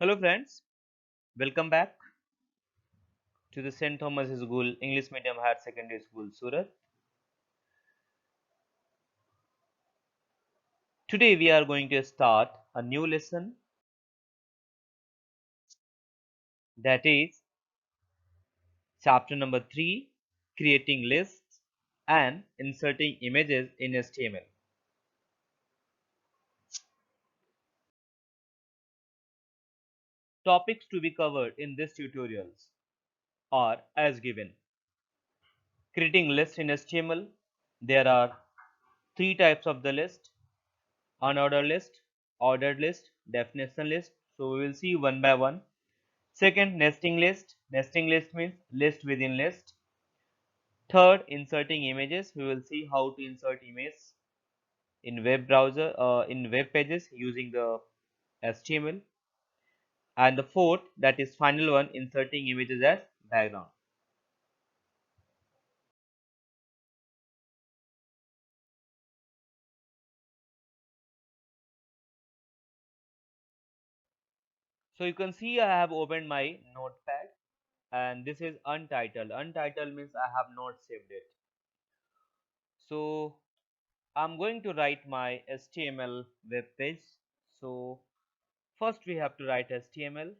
Hello friends, welcome back to the St. Thomas School English Medium Higher Secondary School, Surat. Today we are going to start a new lesson, that is chapter number 3, creating lists and inserting images in HTML. Topics to be covered in this tutorials are as given. Creating lists in HTML. There are three types of the list: unordered list, ordered list, definition list. So we will see one by one. Second, nesting list. Nesting list means list within list. Third, inserting images. We will see how to insert images in web browser, in web pages using the HTML. And the fourth, that is final one, inserting images as background. So you can see I have opened my notepad and this is untitled. Untitled means I have not saved it. So I'm going to write my HTML web page. So first we have to write HTML.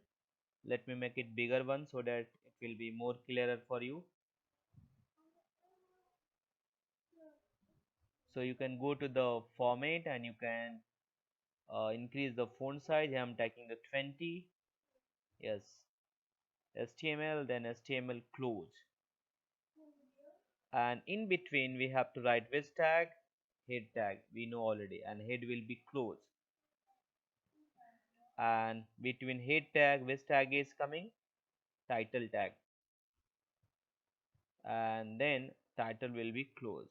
Let me make it bigger one so that it will be more clearer for you. So you can go to the format and you can increase the font size. I am taking the 20. Yes, HTML, then HTML close, and in between we have to write which tag, head tag we know already, and head will be close, and between head tag which tag is coming, title tag, and then title will be close.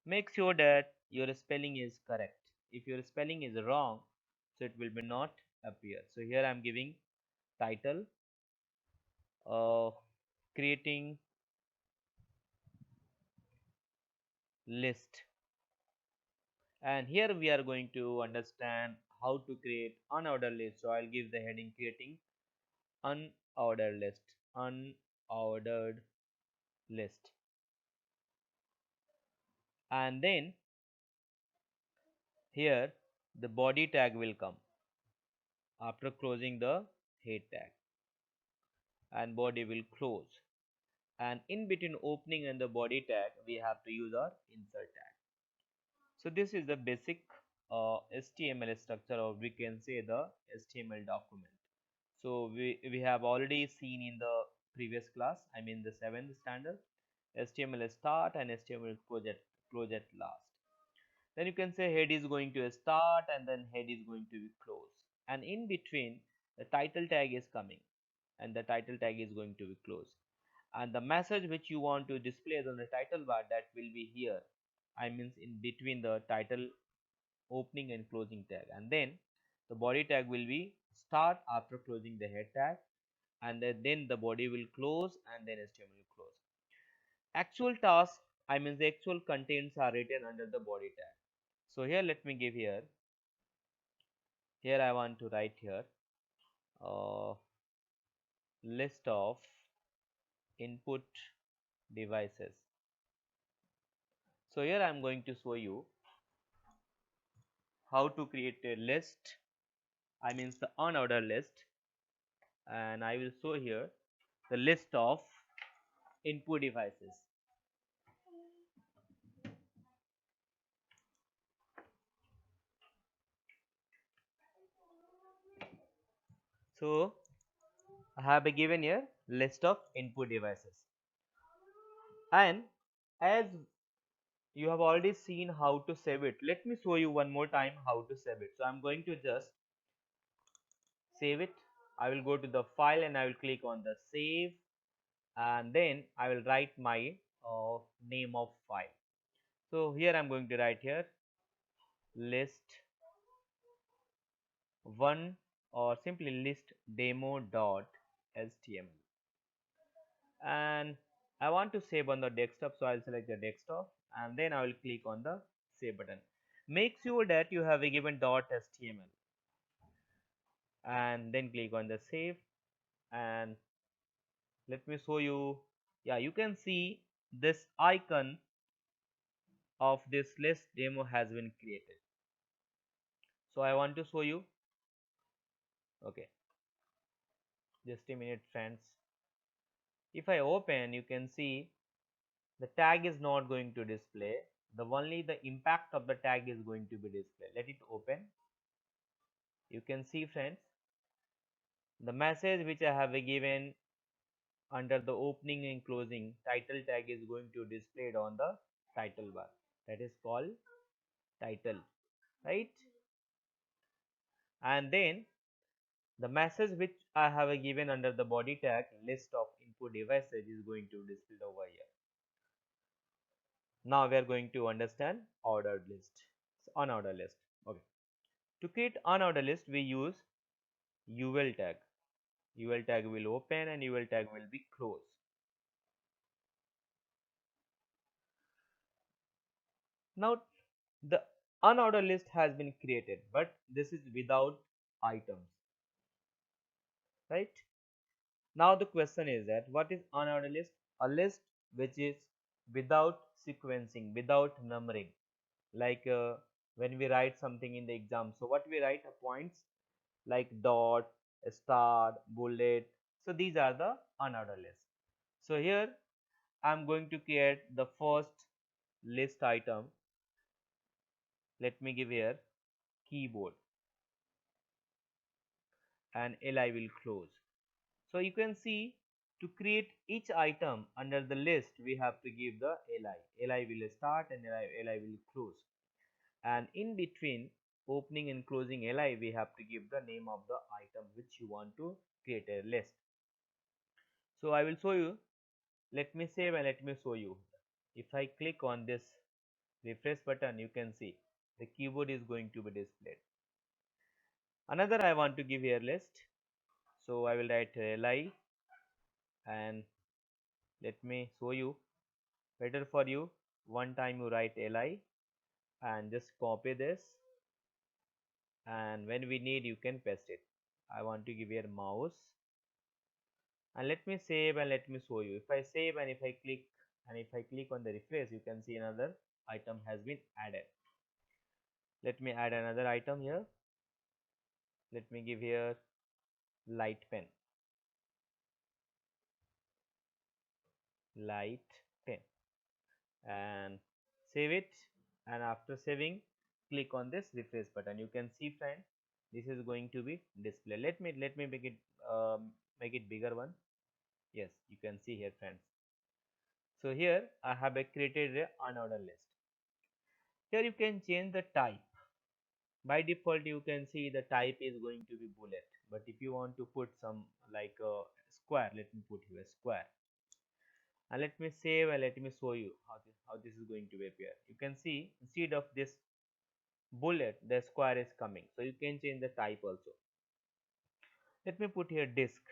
Make sure that your spelling is correct. If your spelling is wrong, so it will be not appear. So here I am giving title, creating list, and here we are going to understand how to create unordered list. So I'll give the heading creating unordered list, unordered list, and then here the body tag will come after closing the head tag, and body will close, and in between opening and the body tag we have to use our insert tag. So this is the basic HTML structure, or we can say the HTML document. So we have already seen in the previous class, I mean the 7th standard, HTML start and HTML close at last. Then you can say head is going to start and then head is going to be close, and in between the title tag is coming and the title tag is going to be close, and the message which you want to display on the title bar, that will be here, I means in between the title opening and closing tag, and then the body tag will be start after closing the head tag, and then the body will close and then HTML will close. Actual task, I mean the actual contents are written under the body tag. So here let me give here I want to write here uh, list of input devices. So here I am going to show you how to create a list, I means the unordered list, and I will show here the list of input devices. So I have a given here list of input devices, and as you have already seen how to save it, let me show you one more time how to save it. So I'm going to just save it. I will go to the file and I will click on the save, and then I will write my name of file. So here I'm going to write here list 1, or simply list demo.html, and I want to save on the desktop, so I'll select the desktop and then I will click on the save button. Make sure that you have a given .html. and then click on the save, and let me show you. Yeah, you can see this icon of this list demo has been created. So I want to show you. Okay, just a minute, friends. If I open, you can see the tag is not going to display. The only the impact of the tag is going to be displayed. Let it open. You can see, friends, the message which I have given under the opening and closing title tag is going to displayed on the title bar. That is called title, right? And then the message which I have given under the body tag list of input devices is going to display over here. Now we are going to understand ordered list, unordered list. Okay. To create unordered list, we use UL tag. UL tag will open and UL tag will be closed. Now the unordered list has been created, but this is without items, right? Now the question is that what is unordered list? A list which is without sequencing, without numbering. Like when we write something in the exam, so what we write are points like dot, a star, bullet. So these are the unordered list. So here I am going to create the first list item. Let me give here keyboard and li will close. So you can see to create each item under the list we have to give the li will start and li will close, and in between opening and closing li we have to give the name of the item which you want to create a list. So I will show you. Let me save and let me show you. If I click on this refresh button, you can see the keyboard is going to be displayed. Another I want to give here list, so I will write li and let me show you. Better for you, one time you write li and just copy this, and when we need you can paste it. I want to give here mouse and let me save and let me show you. If I save and if I click on the refresh, you can see another item has been added. Let me add another item here. Let me give here light pen, light pen, and save it. And after saving, click on this refresh button. You can see, friend, this is going to be display. Let me make it bigger one. Yes, you can see here, friends. So here I have created a unordered list. Here you can change the type. By default you can see the type is going to be bullet, but if you want to put some like a square, let me put here square, and let me save and let me show you how this is going to appear. You can see instead of this bullet the square is coming, so you can change the type also. Let me put here disk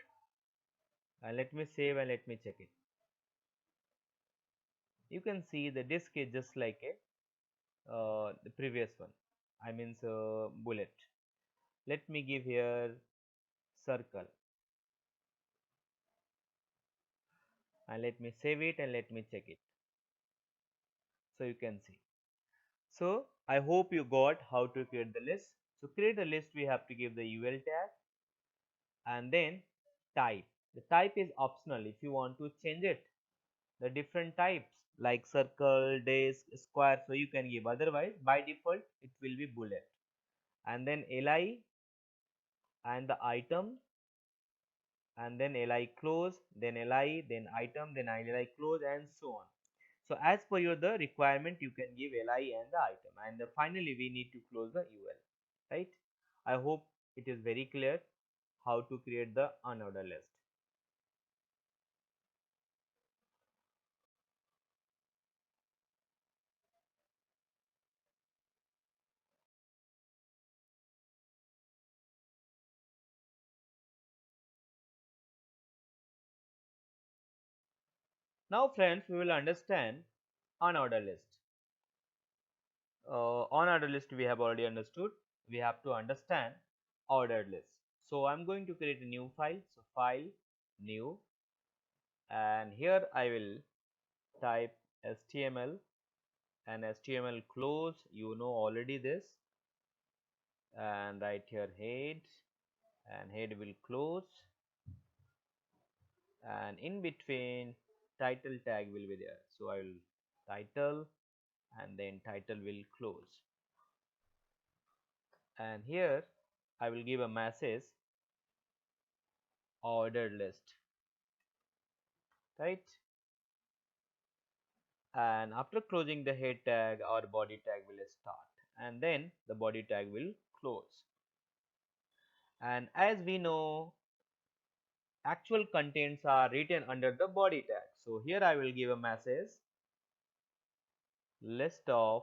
and let me save and let me check it. You can see the disk is just like a the previous one, I mean bullet. Let me give here circle and let me save it and let me check it. So you can see. So I hope you got how to create the list. So create a list, we have to give the ul tag and then type. The type is optional. If you want to change it, the different types like circle, disk, square, so you can give. Otherwise by default it will be bullet, and then li and the item, and then li close, then li, then item, then li close, and so on. So as per your the requirement, you can give li and the item, and finally we need to close the ul, right? I hope it is very clear how to create the unordered list. Now friends, we will understand unordered list. Unordered list we have already understood. We have to understand ordered list. So I'm going to create a new file. So file, new, and here I will type HTML and HTML close. You know already this, and write here head, and head will close, and in between title tag will be there. So I will title, and then title will close, and here I will give a message ordered list, right? And after closing the head tag, our body tag will start, and then the body tag will close. And as we know, actual contents are written under the body tag. So here I will give a message list of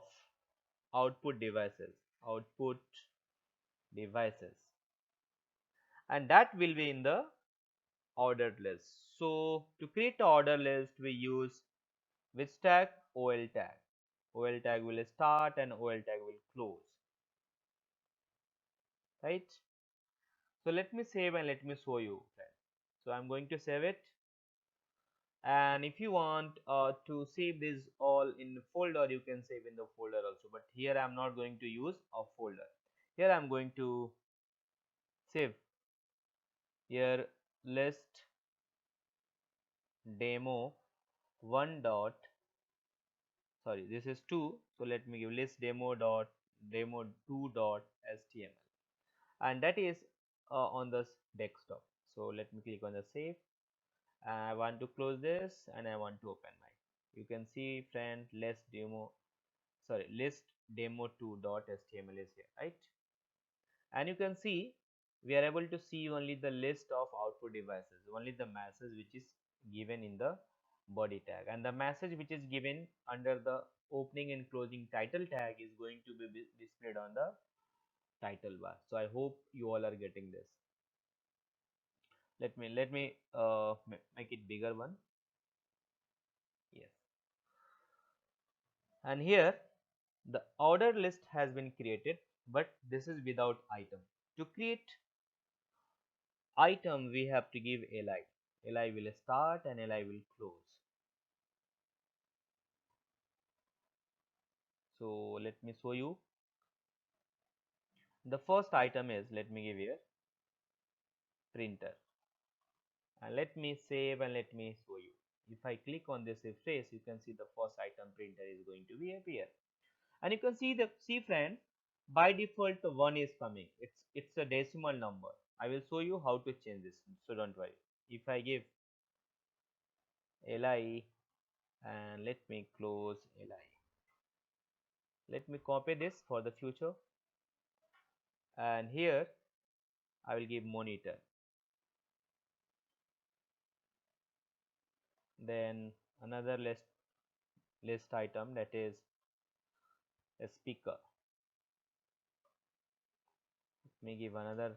output devices, output devices, and that will be in the ordered list. So to create the order list, we use which tag? OL tag. OL tag will start and OL tag will close, right? So let me save and let me show you, friends. So I'm going to save it, and if you want to save this all in folder, you can save in the folder also, but here I'm not going to use a folder. Here I'm going to save here list demo 1 dot, sorry, this is 2, so let me give list demo dot demo 2 dot html, and that is on the desktop. So let me click on the save. I want to close this and I want to open my, you can see friend list demo 2 dot html is here, right? And you can see we are able to see only the list of output devices, only the message which is given in the body tag, and the message which is given under the opening and closing title tag is going to be displayed on the title bar. So I hope you all are getting this. Let me make it bigger one. Yes. And here the order list has been created, but this is without item. To create item, we have to give li. Li will start and li will close. So let me show you. The first item is, let me give here printer, and let me save and let me show you. If I click on this refresh, you can see the first item printer is going to be appear, and you can see friend, by default the 1 is coming. It's a decimal number. I will show you how to change this, so don't worry. If I give li and let me close li, let me copy this for the future, and here I will give monitor, then another list item, that is a speaker. Let me give another,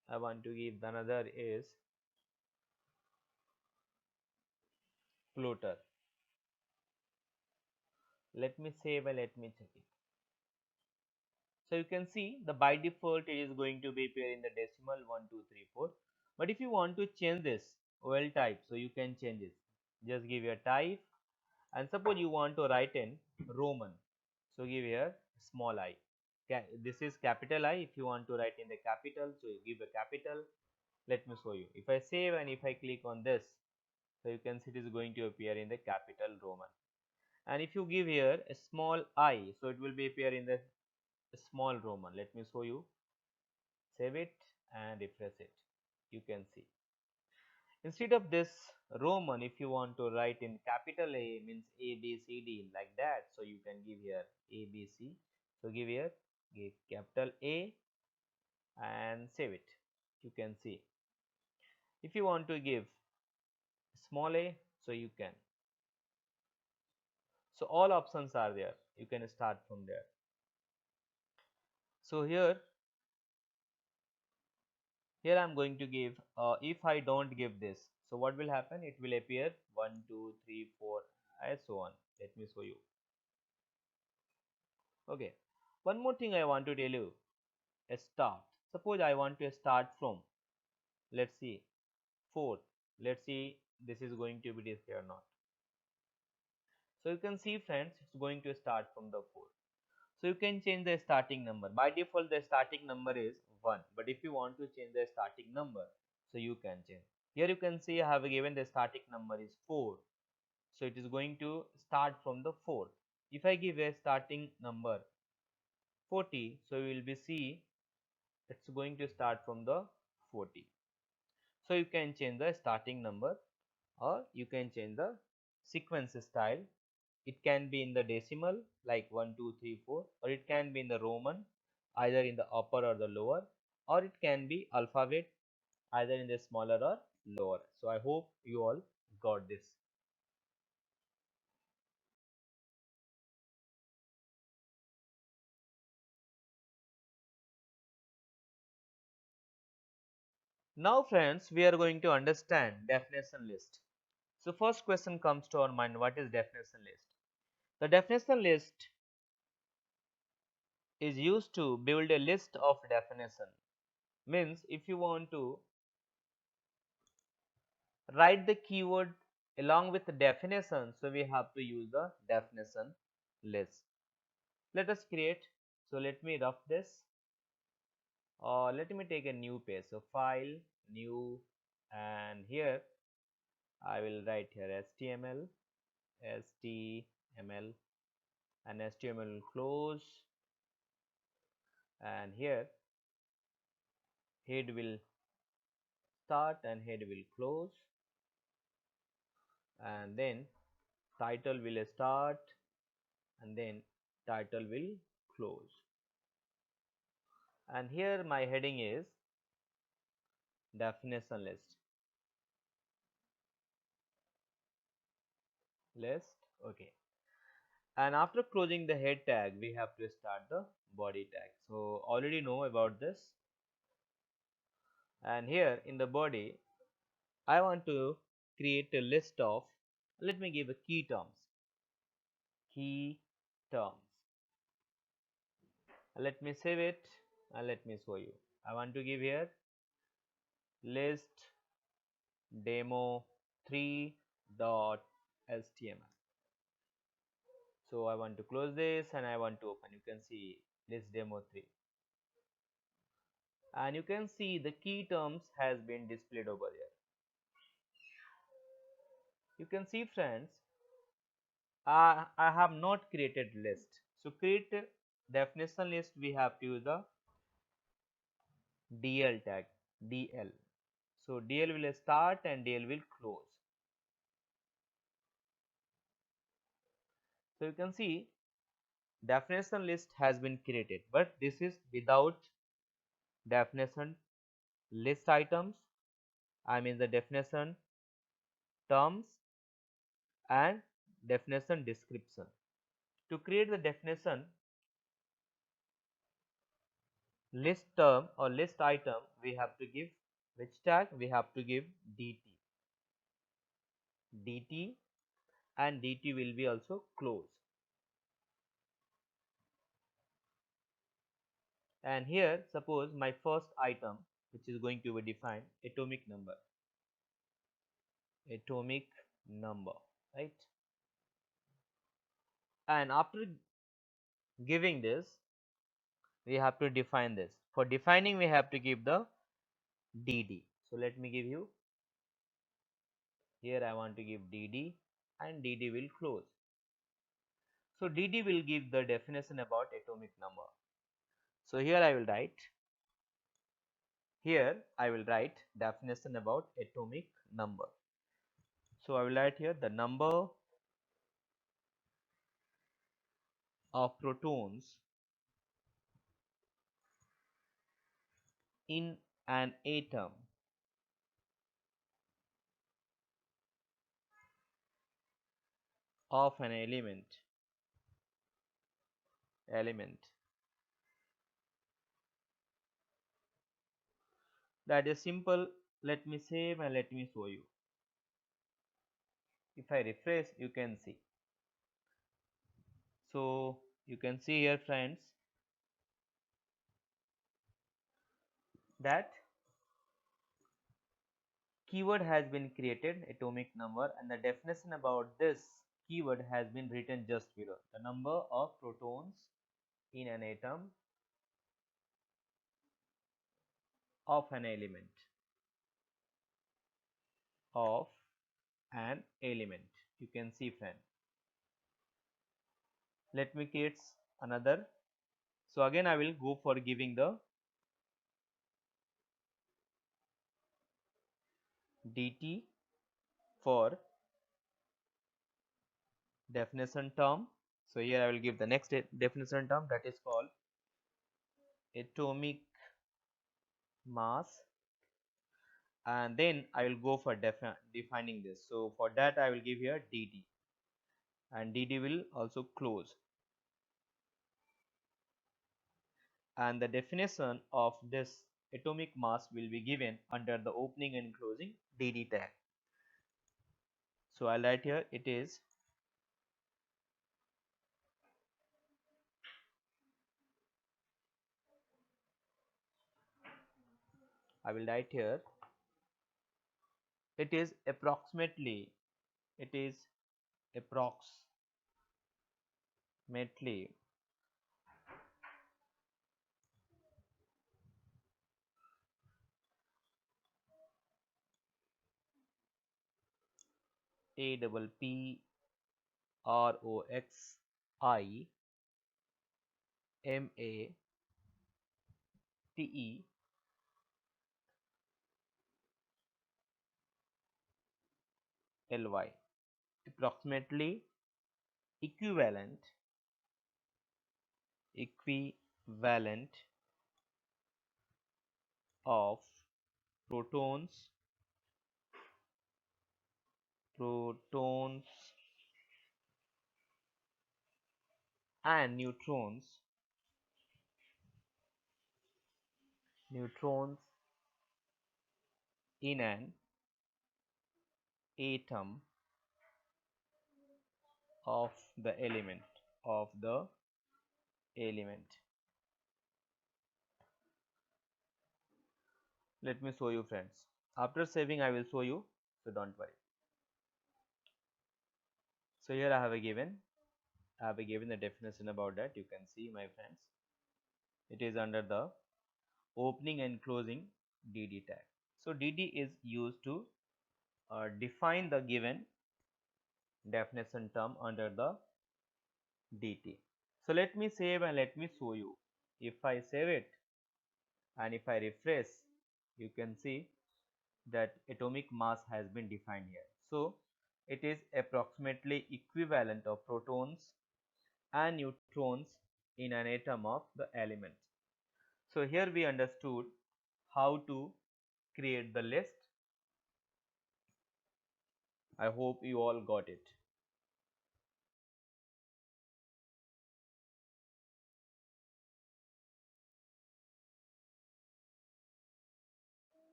I want to give another is floater. Let me save and let me check it. So you can see the by default it is going to be appear in the decimal 1 2 3 4, but if you want to change this OL type, so you can change it. Just give your type, and suppose you want to write in Roman, so give here small I. This is capital I. If you want to write in the capital, so you give a capital. Let me show you. If I save and if I click on this, so you can see it is going to appear in the capital Roman. And if you give here a small I, so it will be appear in the small Roman. Let me show you. Save it and refresh it. You can see, instead of this Roman, if you want to write in capital A, means A B C D like that, so you can give here A B C. So give here, give capital A and save it. You can see. If you want to give small a, so you can. So all options are there. You can start from there. So here I'm going to give, if I don't give this, so what will happen? It will appear 1 2 3 4 and so on. Let me show you. Okay, one more thing I want to tell you. start. Suppose I want to start from, let's see, 4th. Let's see this is going to be display or not. So you can see friends, it's going to start from the 4th. So you can change the starting number. By default the starting number is 1, but if you want to change the starting number, so you can change. Here you can see I have given the starting number is 4. So it is going to start from the 4th. If I give a starting number 40, so you will be see it's going to start from the 40. So you can change the starting number, or you can change the sequence style. It can be in the decimal like 1 2 3 4, or it can be in the Roman, either in the upper or the lower, or it can be alphabet, either in the smaller or lower. So I hope you all got this. Now friends, we are going to understand definition list. So first question comes to our mind, what is definition list? The definition list is used to build a list of definition. Means if you want to write the keyword along with the definition, so we have to use the definition list. Let us create. So let me rough this, or let me take a new page. So file, new, and here I will write here HTML, HTML, and HTML will close, and here head will start and head will close, and then title will start and then title will close. And here my heading is definition list. Okay. And after closing the head tag, we have to start the body tag. So already know about this. And here in the body, I want to create a list of, let me give a key terms. Key terms. Let me save it and let me show you. I want to give here list demo 3.html. So I want to close this and I want to open. You can see list demo 3, and you can see the key terms has been displayed over there. You can see friends, I have not created list. So create definition list, we have to use the DL tag, DL. So DL will start and DL will close. So you can see definition list has been created, but this is without definition list items. I mean the definition terms and definition description. To create the definition list term or list item, we have to give which tag? We have to give dt, and dt will be also close. And here suppose my first item, which is going to be defined atomic number, right? And after giving this, we have to define this. For defining, we have to give the dd. So let me give you here. I want to give dd, and dd will close. So dd will give the definition about atomic number. So here I will write definition about atomic number. So I will write here the number of protons in an atom of an element that is simple. Let me save and let me show you. If I refresh, you can see. So you can see here friends, that keyword has been created, atomic number, and the definition about this keyword has been written just below. The number of protons in an atom of an element of an element. You can see, friend. Let me create another. So again I will go for giving the dt for definition term. So here I will give the next definition term, that is called atomic mass, and then I will go for defining this. So for that I will give here dd, and dd will also close, and the definition of this atomic mass will be given under the opening and closing dd tag. So I'll write here it is I will write here it is approximately, it is approximately a double p r o x i m a t e l y, approximately equivalent of protons protons and neutrons in an atom of the element. Let me show you, friends. After saving I will show you, so don't worry. So here I have given the definition about that. You can see, my friends, it is under the opening and closing dd tag. So dd is used to define the given definition term under the dt. So let me save and let me show you. If I save it and if I refresh, you can see that atomic mass has been defined here. So it is approximately equivalent of protons and neutrons in an atom of the element. So here we understood how to create the list. I hope you all got it.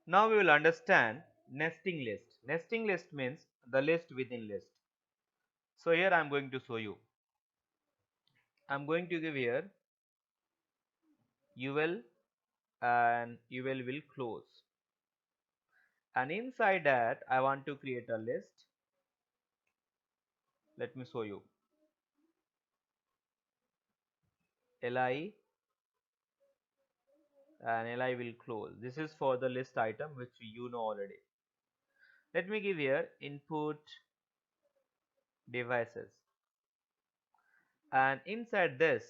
Now we will understand nesting list. Nesting list means the list within list. So here I am going to show you. I am going to give here ul, and ul will close, and inside that I want to create a list. Let me show you. Li, and li will close. This is for the list item which you know already. Let me give here input devices, and inside this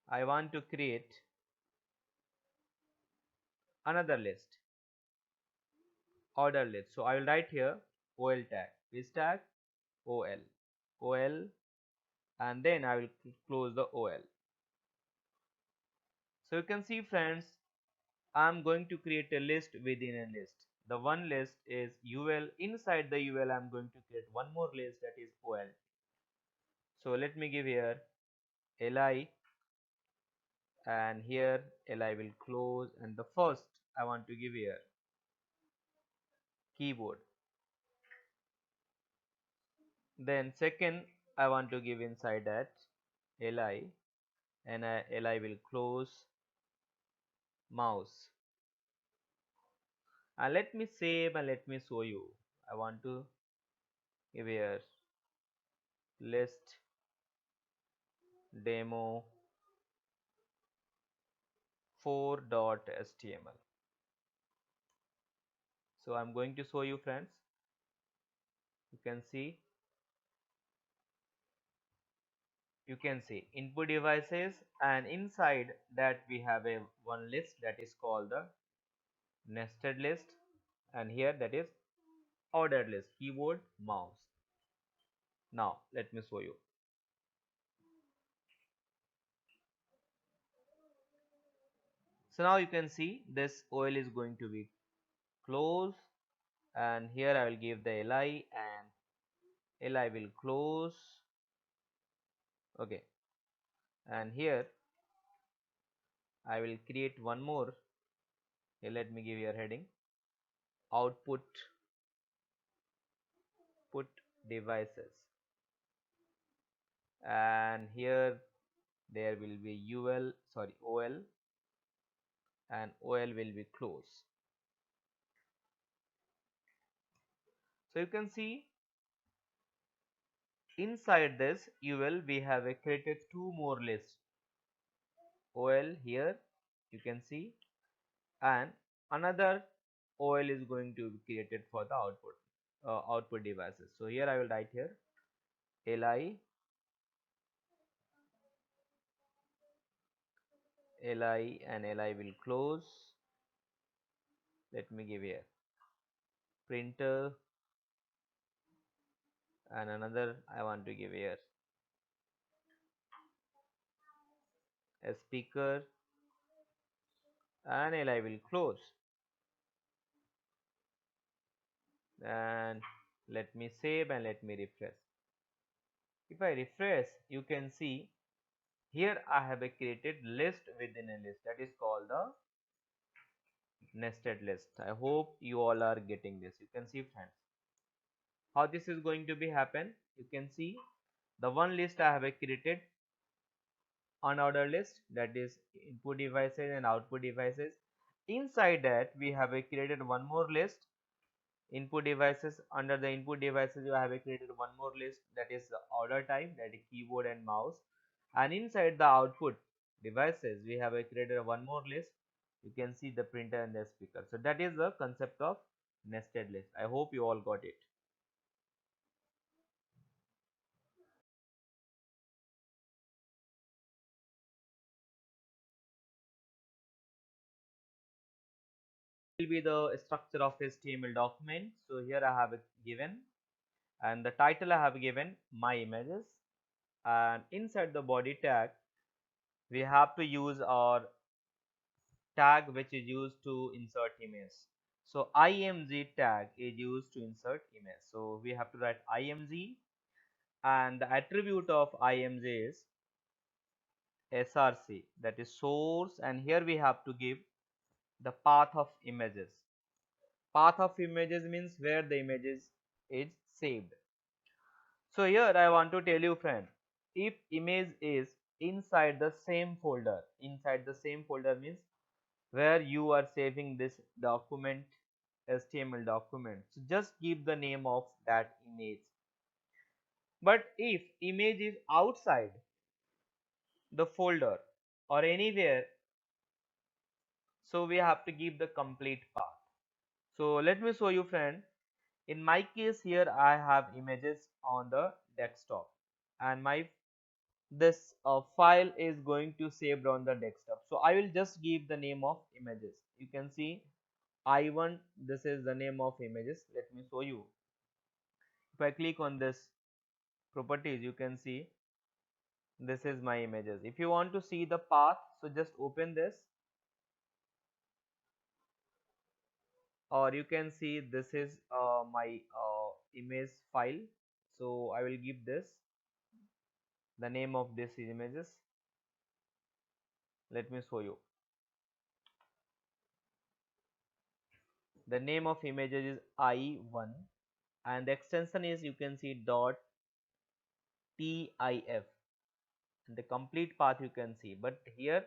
I want to create another list, order list. So I will write here ol tag, this tag ol, and then I will close the ol. So you can see, friends, I am going to create a list within a list. The one list is ul. Inside the ul I am going to create one more list, that is ol. So let me give here li, and here li will close, and the first I want to give here keyboard. Then second I want to give inside that li, and li will close, mouse. And let me save and let me show you. I want to give here list demo 4.html. So I'm going to show you, friends. You can see, input devices, and inside that we have a one list that is called the nested list, and here that is ordered list, keyboard, mouse. Now let me show you. So now you can see this OL is going to be close, and here I will give the li, and li will close. Okay, and here I will create one more. Here let me give your heading output put devices, and here there will be OL, and OL will be close. So you can see inside this UL we have created two more lists, OL here you can see, and another OL is going to be created for the output devices. So here I will write here li and li will close. Let me give here printer, and another I want to give here a speaker, and li will close. And let me save and let me refresh. If I refresh, you can see here I have created list within a list, that is called the nested list. I hope you all are getting this. You can see, friends, how this is going to be happen. You can see the one list I have created unordered list, that is input devices and output devices. Inside that we have created one more list input devices. Under the input devices you have created one more list, that is the order type, that is keyboard and mouse. And inside the output devices we have created one more list. You can see the printer and the speaker. So that is the concept of nested list. I hope you all got it. Will be the structure of HTML document. So here I have it given, and the title I have given my images, and inside the body tag we have to use our tag which is used to insert image. So img tag is used to insert image. So we have to write img, and the attribute of img is src, that is source, and here we have to give the path of images. Path of images means where the images is saved. So here I want to tell you, friend, if image is inside the same folder means where you are saving this document, HTML document, so just give the name of that image. But if image is outside the folder or anywhere, so we have to give the complete path. So let me show you, friend. In my case here I have images on the desktop, and my this file is going to saved on the desktop. So I will just give the name of images. You can see I1, this is the name of images. Let me show you. If I click on this properties, you can see this is my images. If you want to see the path, so just open this, or you can see this is my image file. So I will give this the name of this images. Let me show you. The name of images is I1, and the extension is, you can see, dot .tif, and the complete path you can see. But here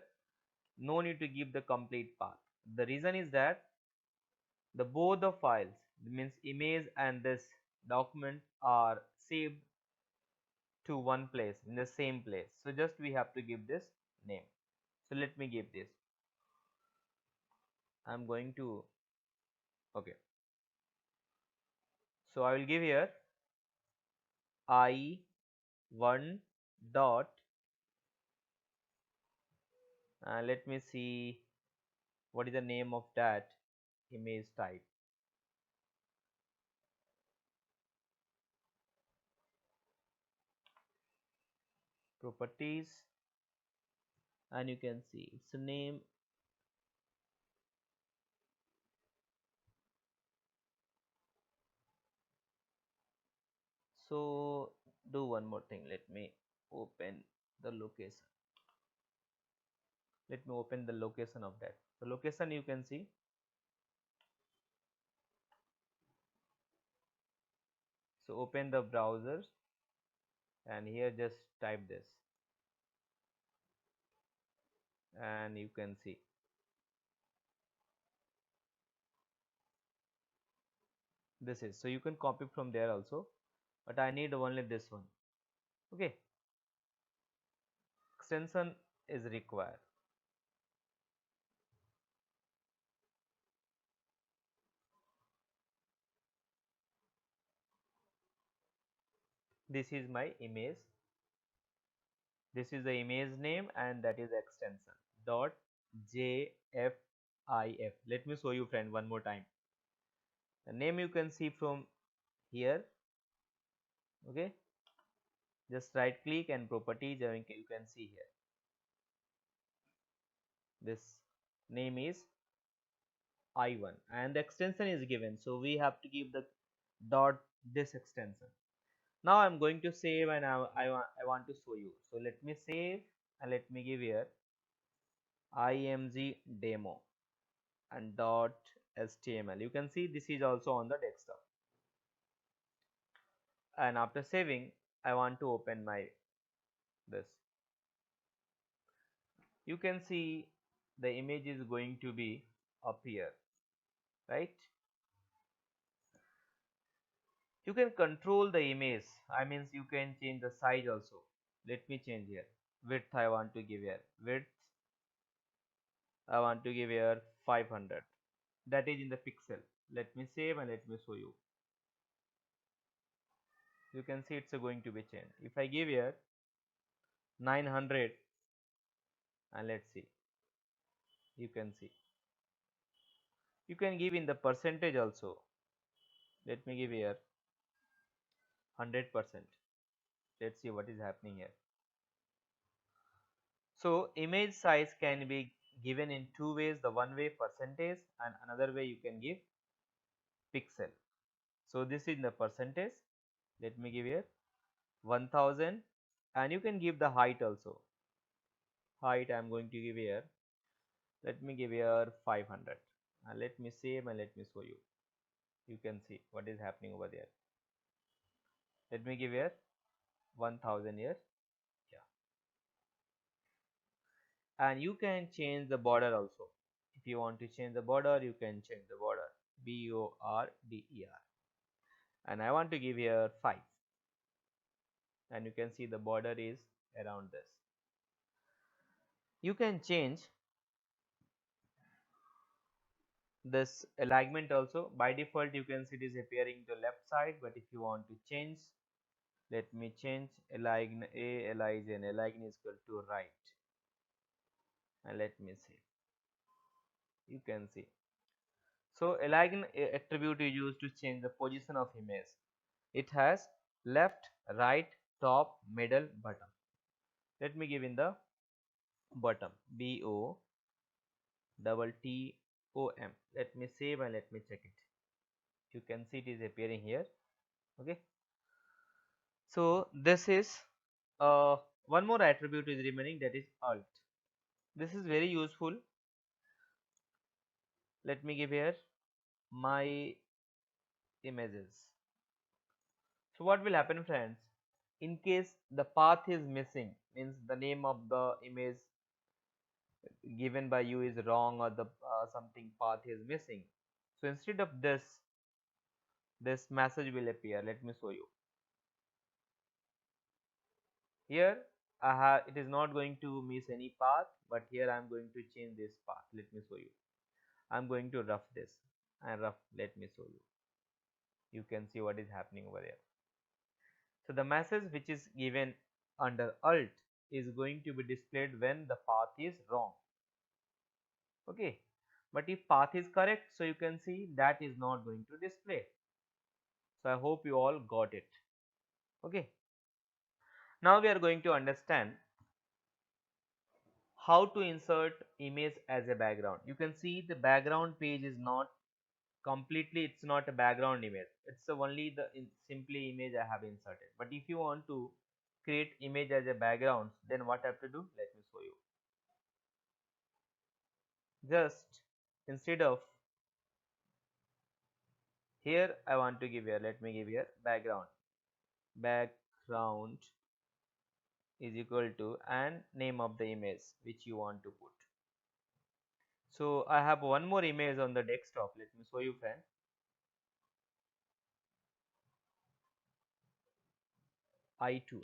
No need to give the complete path. The reason is that the both the files, means image and this document, are saved to one place in the same place. So just we have to give this name. So let me give this. I'm going to, okay. So I will give here I1 dot, let me see what is the name of that image type. Properties, and you can see it's a name. So do one more thing. Let me open the location. Let me open the location of that. The location you can see. So open the browser and here just type this and you can see this is. So you can copy from there also, but I need only this one. Okay, extension is required. This is my image. This is the image name and that is extension dot jfif. Let me show you friend one more time. The name you can see from here. Okay, just right click and properties and you can see here this name is I1 and the extension is given, so we have to give the dot this extension. Now I'm going to save and I want to show you. So let me save and let me give here img demo and dot html. You can see this is also on the desktop, and after saving I want to open my this. You can see the image is going to be up here, right? You can control the image. I means you can change the size also. Let me change here. Width I want to give here. Width I want to give here 500. That is in the pixel. Let me save and let me show you. You can see it's going to be changed. If I give here 900 and let's see, you can see. You can give in the percentage also. Let me give here 100%. Let's see what is happening here. So image size can be given in two ways. The one way percentage and another way you can give pixel. So this is the percentage. Let me give here 1000 and you can give the height also. Height I am going to give here. Let me give here 500 and let me save and let me show you. You can see what is happening over there. Let me give here 1000 here. Yeah. And you can change the border also. If you want to change the border, you can change the border. BORDER. And I want to give here 5 and you can see the border is around this. You can change this alignment also. By default you can see it is appearing to left side, but if you want to change, let me change align a align align is equal to right and let me see. You can see. So align attribute is used to change the position of image. It has left, right, top, middle, bottom. Let me give in the bottom. BOTTOM. Let me save and let me check it. You can see it is appearing here. Okay. So this is one more attribute is remaining, that is alt. This is very useful. Let me give here my images. So what will happen friends, in case the path is missing, means the name of the image given by you is wrong, or the something path is missing. So instead of this message will appear. Let me show you. Here I have, it is not going to miss any path, but here I am going to change this path. Let me show you. I am going to rough this and rough. Let me show you. You can see what is happening over there. So the message which is given under alt is going to be displayed when the path is wrong. Okay, but if path is correct, so you can see that is not going to display. So I hope you all got it. Okay, now we are going to understand how to insert image as a background. You can see the background page is not completely, it's not a background image, it's only the simply image I have inserted. But if you want to create image as a background, then what I have to do, let me show you. Just instead of here, I want to give here, let me give here background is equal to and name of the image which you want to put. So I have one more image on the desktop, let me show you friend. I2,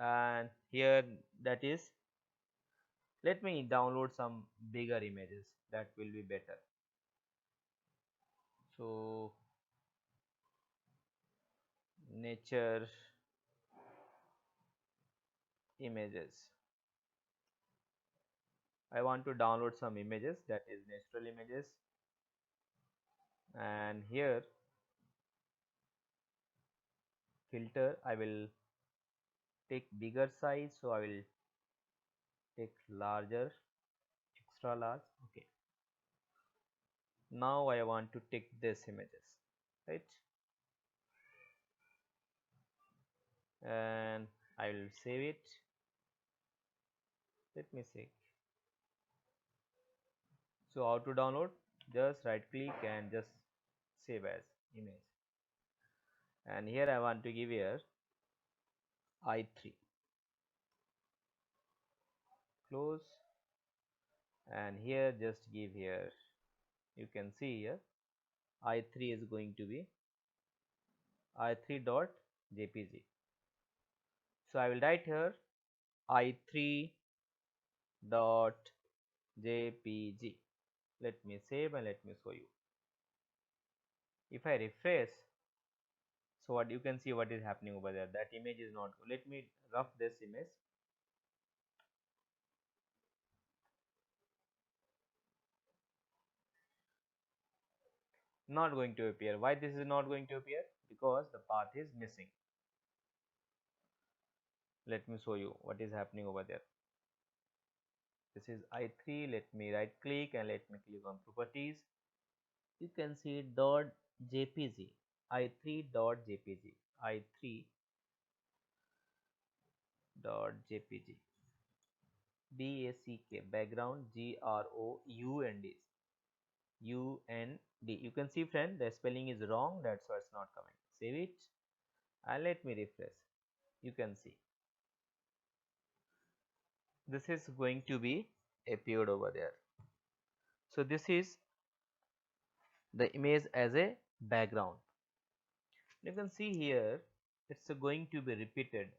and here that is, let me download some bigger images, that will be better. So nature images, I want to download some images, that is natural images. And here filter, I will take bigger size, so I will take larger, extra large. Okay, now I want to take this images, right, and I will save it. Let me see. So how to download, just right click and just save as image, and here I want to give here I3, close, and here just give here, you can see here I3 is going to be i3.jpg. So I will write here i3.jpg. Let me save and let me show you. If I refresh, so what you can see what is happening over there, that image is not, let me rough this image. Not going to appear. Why this is not going to appear? Because the path is missing. Let me show you what is happening over there. This is I3. Let me right click and let me click on properties. You can see dot jpg, i3.jpg, i3.jpg, back, background, ground, you can see friend, the spelling is wrong, that's why it's not coming. Save it and let me refresh. You can see this is going to be appeared over there. So this is the image as a background. You can see here it's going to be repeated.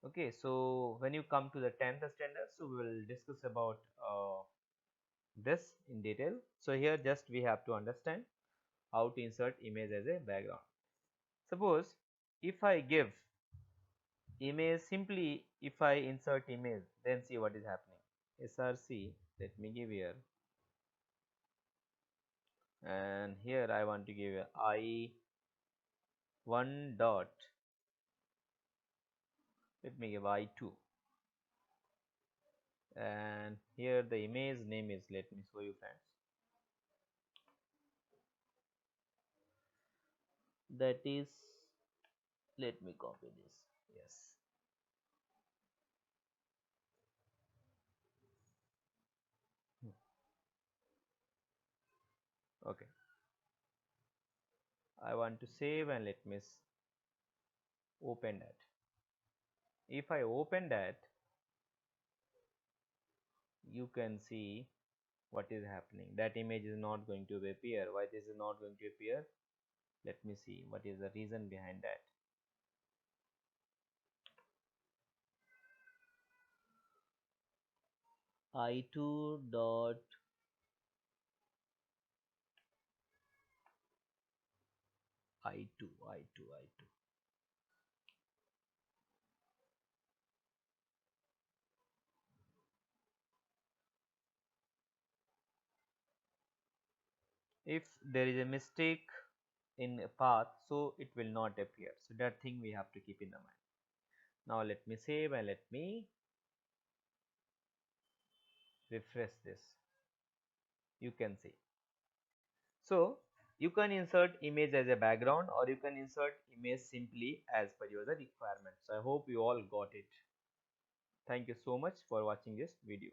Okay, so when you come to the 10th standard, so we will discuss about this in detail. So here just we have to understand how to insert image as a background. Suppose if I give image, simply if I insert image, then see what is happening. src, let me give here, and here I want to give I1 dot, let me give I2, and here the image name is, let me show you friends, that is, let me copy this, yes, okay, I want to save and let me open that. If I open that, you can see what is happening. That image is not going to appear. Why this is not going to appear? Let me see what is the reason behind that. I2 dot I2 I2 I2. If there is a mistake in a path, so it will not appear. So that thing we have to keep in the mind. Now let me save and let me refresh this. You can see. So you can insert image as a background, or you can insert image simply as per your requirements. I hope you all got it. Thank you so much for watching this video.